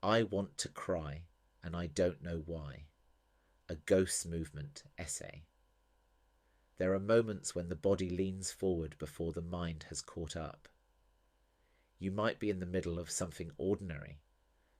I want to cry and I don't know why. A ghost movement essay. There are moments when the body leans forward before the mind has caught up. You might be in the middle of something ordinary,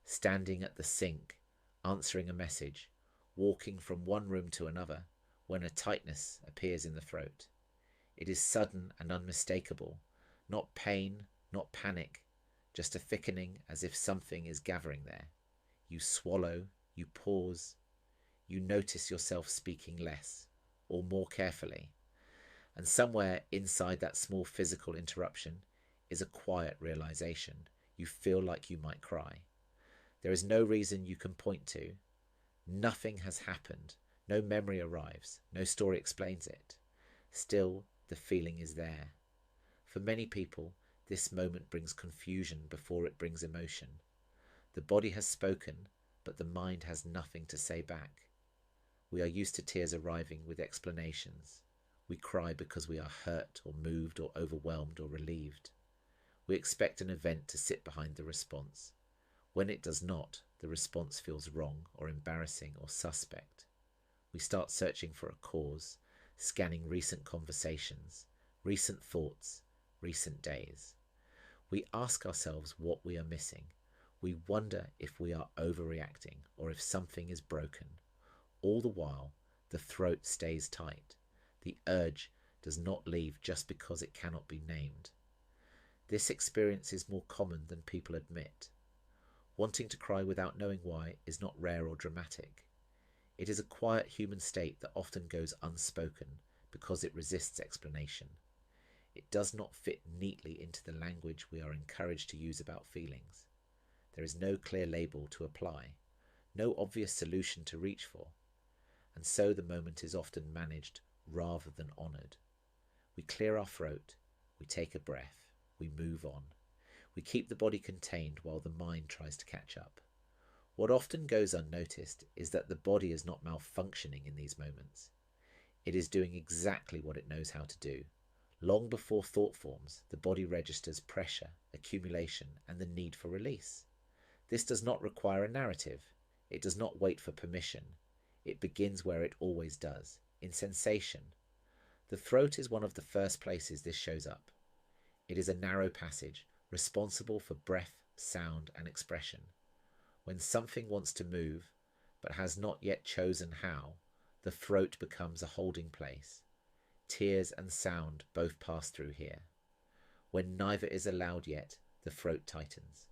standing at the sink, answering a message, walking from one room to another, when a tightness appears in the throat. It is sudden and unmistakable, not pain, not panic, just a thickening as if something is gathering there. You swallow, you pause, you notice yourself speaking less, or more carefully, and somewhere inside that small physical interruption is a quiet realization. You feel like you might cry. There is no reason you can point to. Nothing has happened. No memory arrives. No story explains it. Still, the feeling is there. For many people, this moment brings confusion before it brings emotion. The body has spoken, but the mind has nothing to say back. We are used to tears arriving with explanations. We cry because we are hurt or moved or overwhelmed or relieved. We expect an event to sit behind the response. When it does not, the response feels wrong or embarrassing or suspect. We start searching for a cause, scanning recent conversations, recent thoughts, recent days. We ask ourselves what we are missing. We wonder if we are overreacting or if something is broken. All the while, the throat stays tight. The urge does not leave just because it cannot be named. This experience is more common than people admit. Wanting to cry without knowing why is not rare or dramatic. It is a quiet human state that often goes unspoken because it resists explanation. It does not fit neatly into the language we are encouraged to use about feelings. There is no clear label to apply, no obvious solution to reach for, and so the moment is often managed rather than honoured. We clear our throat, we take a breath, we move on. We keep the body contained while the mind tries to catch up. What often goes unnoticed is that the body is not malfunctioning in these moments. It is doing exactly what it knows how to do. Long before thought forms, the body registers pressure, accumulation, and the need for release. This does not require a narrative. It does not wait for permission. It begins where it always does, in sensation. The throat is one of the first places this shows up. It is a narrow passage, responsible for breath, sound, and expression. When something wants to move, but has not yet chosen how, the throat becomes a holding place. Tears and sound both pass through here. When neither is allowed yet, the throat tightens.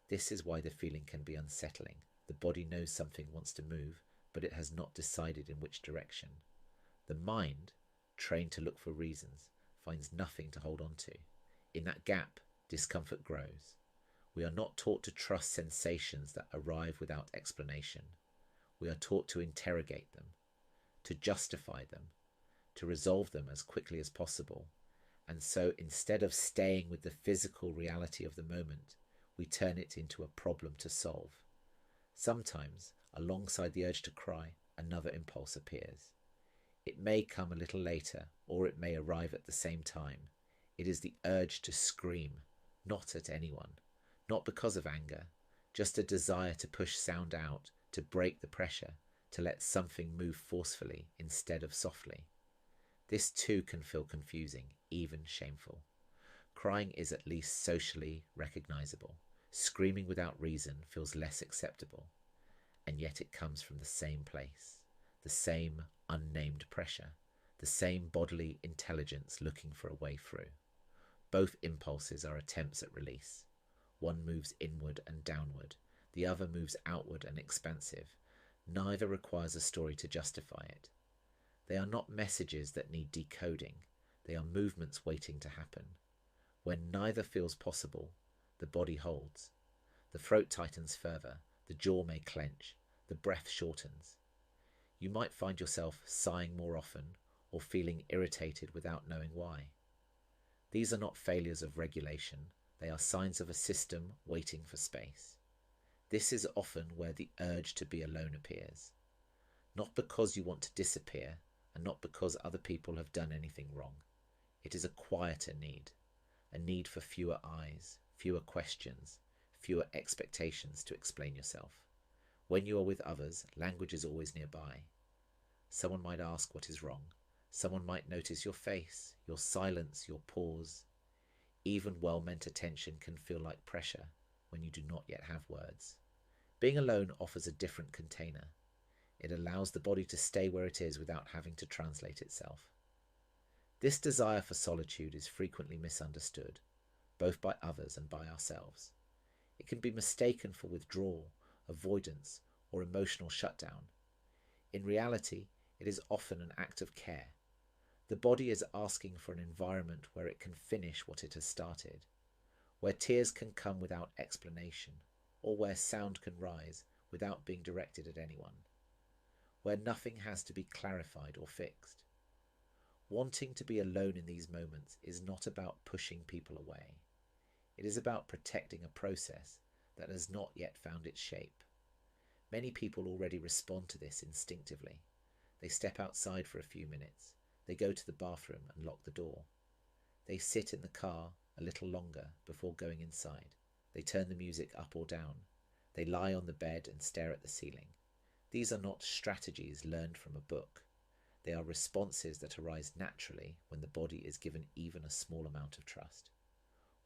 This is why the feeling can be unsettling. The body knows something wants to move, but it has not decided in which direction. The mind, trained to look for reasons, finds nothing to hold on to. In that gap, discomfort grows. We are not taught to trust sensations that arrive without explanation. We are taught to interrogate them, to justify them, to resolve them as quickly as possible. And so instead of staying with the physical reality of the moment, we turn it into a problem to solve. Sometimes, alongside the urge to cry, another impulse appears. It may come a little later, or it may arrive at the same time. It is the urge to scream, not at anyone, not because of anger, just a desire to push sound out, to break the pressure, to let something move forcefully instead of softly. This too can feel confusing, even shameful. Crying is at least socially recognizable. Screaming without reason feels less acceptable, and yet it comes from the same place, the same unnamed pressure, the same bodily intelligence looking for a way through. Both impulses are attempts at release. One moves inward and downward, the other moves outward and expansive. Neither requires a story to justify it. They are not messages that need decoding, they are movements waiting to happen. When neither feels possible, the body holds. The throat tightens further, the jaw may clench, the breath shortens. You might find yourself sighing more often or feeling irritated without knowing why. These are not failures of regulation, they are signs of a system waiting for space. This is often where the urge to be alone appears. Not because you want to disappear, and not because other people have done anything wrong. It is a quieter need, a need for fewer eyes, fewer questions, fewer expectations to explain yourself. When you are with others, language is always nearby. Someone might ask what is wrong. Someone might notice your face, your silence, your pause. Even well-meant attention can feel like pressure when you do not yet have words. Being alone offers a different container. It allows the body to stay where it is without having to translate itself. This desire for solitude is frequently misunderstood, both by others and by ourselves. It can be mistaken for withdrawal, avoidance, or emotional shutdown. In reality, it is often an act of care. The body is asking for an environment where it can finish what it has started, where tears can come without explanation, or where sound can rise without being directed at anyone, where nothing has to be clarified or fixed. Wanting to be alone in these moments is not about pushing people away. It is about protecting a process that has not yet found its shape. Many people already respond to this instinctively. They step outside for a few minutes. They go to the bathroom and lock the door. They sit in the car a little longer before going inside. They turn the music up or down. They lie on the bed and stare at the ceiling. These are not strategies learned from a book. They are responses that arise naturally when the body is given even a small amount of trust.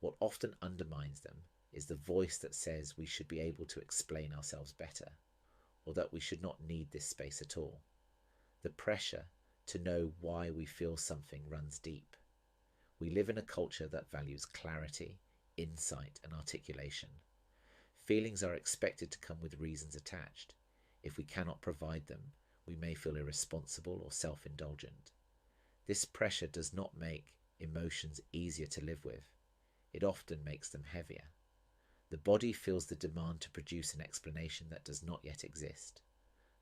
What often undermines them is the voice that says we should be able to explain ourselves better, or that we should not need this space at all. The pressure to know why we feel something runs deep. We live in a culture that values clarity, insight, and articulation. Feelings are expected to come with reasons attached. If we cannot provide them, we may feel irresponsible or self-indulgent. This pressure does not make emotions easier to live with. It often makes them heavier. The body feels the demand to produce an explanation that does not yet exist.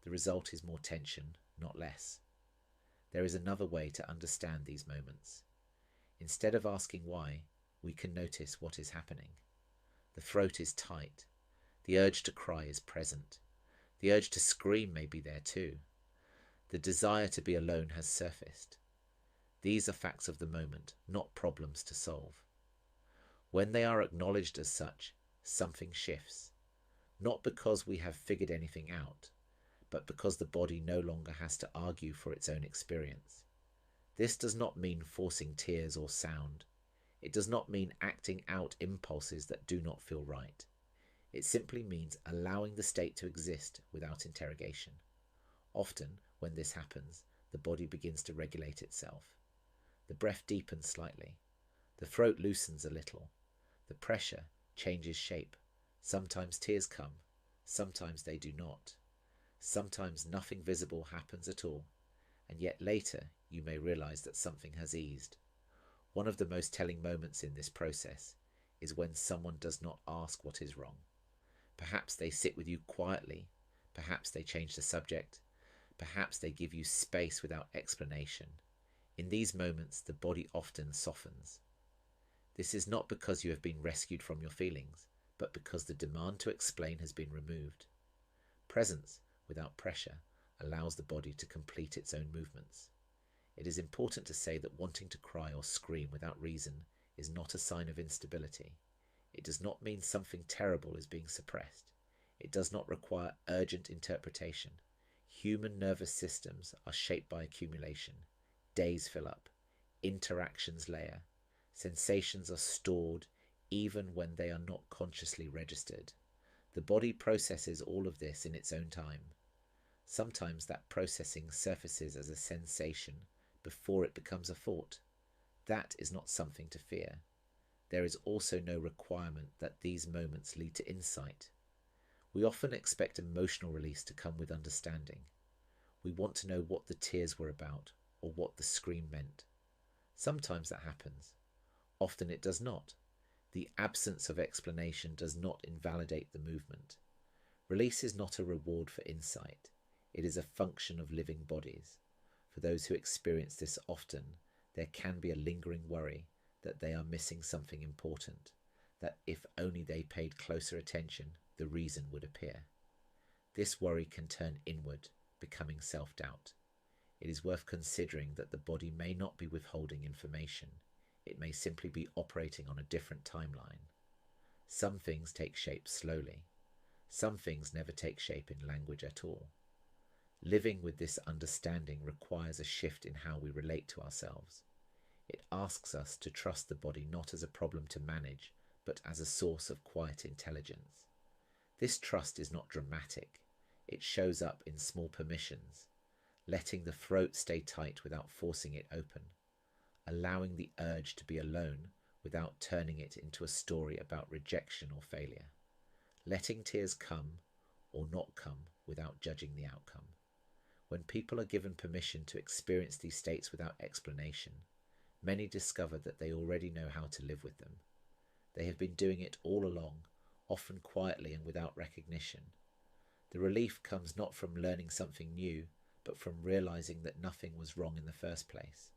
The result is more tension, not less. There is another way to understand these moments. Instead of asking why, we can notice what is happening. The throat is tight. The urge to cry is present. The urge to scream may be there too. The desire to be alone has surfaced. These are facts of the moment, not problems to solve. When they are acknowledged as such, something shifts. Not because we have figured anything out, but because the body no longer has to argue for its own experience. This does not mean forcing tears or sound. It does not mean acting out impulses that do not feel right. It simply means allowing the state to exist without interrogation. Often, when this happens, the body begins to regulate itself. The breath deepens slightly. The throat loosens a little. The pressure changes shape. Sometimes tears come. Sometimes they do not. Sometimes nothing visible happens at all, and yet later you may realize that something has eased. One of the most telling moments in this process is when someone does not ask what is wrong. Perhaps they sit with you quietly. Perhaps they change the subject. Perhaps they give you space without explanation. In these moments, the body often softens. This is not because you have been rescued from your feelings, but because the demand to explain has been removed. Presence, without pressure, allows the body to complete its own movements. It is important to say that wanting to cry or scream without reason is not a sign of instability. It does not mean something terrible is being suppressed. It does not require urgent interpretation. Human nervous systems are shaped by accumulation. Days fill up. Interactions layer. Sensations are stored even when they are not consciously registered. The body processes all of this in its own time. Sometimes that processing surfaces as a sensation before it becomes a thought. That is not something to fear. There is also no requirement that these moments lead to insight. We often expect emotional release to come with understanding. We want to know what the tears were about or what the scream meant. Sometimes that happens. Often it does not. The absence of explanation does not invalidate the movement. Release is not a reward for insight. It is a function of living bodies. For those who experience this often, there can be a lingering worry that they are missing something important, that if only they paid closer attention, the reason would appear. This worry can turn inward, becoming self-doubt. It is worth considering that the body may not be withholding information. It may simply be operating on a different timeline. Some things take shape slowly. Some things never take shape in language at all. Living with this understanding requires a shift in how we relate to ourselves. It asks us to trust the body not as a problem to manage, but as a source of quiet intelligence. This trust is not dramatic. It shows up in small permissions, letting the throat stay tight without forcing it open, allowing the urge to be alone without turning it into a story about rejection or failure, letting tears come or not come without judging the outcome. When people are given permission to experience these states without explanation, many discover that they already know how to live with them. They have been doing it all along, often quietly and without recognition. The relief comes not from learning something new, but from realizing that nothing was wrong in the first place.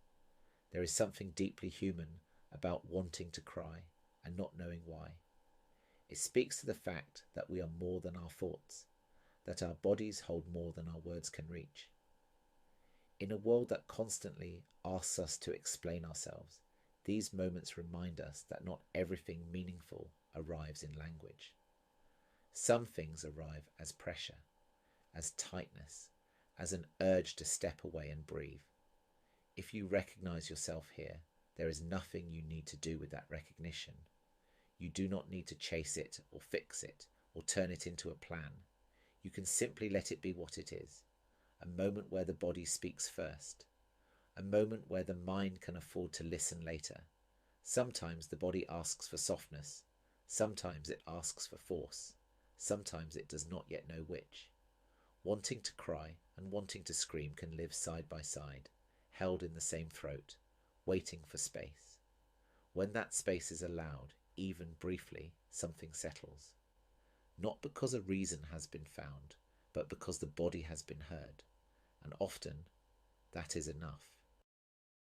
There is something deeply human about wanting to cry and not knowing why. It speaks to the fact that we are more than our thoughts, that our bodies hold more than our words can reach. In a world that constantly asks us to explain ourselves, these moments remind us that not everything meaningful arrives in language. Some things arrive as pressure, as tightness, as an urge to step away and breathe. If you recognize yourself here, there is nothing you need to do with that recognition. You do not need to chase it or fix it or turn it into a plan. You can simply let it be what it is, a moment where the body speaks first, a moment where the mind can afford to listen later. Sometimes the body asks for softness, sometimes it asks for force, sometimes it does not yet know which. Wanting to cry and wanting to scream can live side by side, held in the same throat, waiting for space. When that space is allowed, even briefly, something settles. Not because a reason has been found, but because the body has been heard, and often that is enough.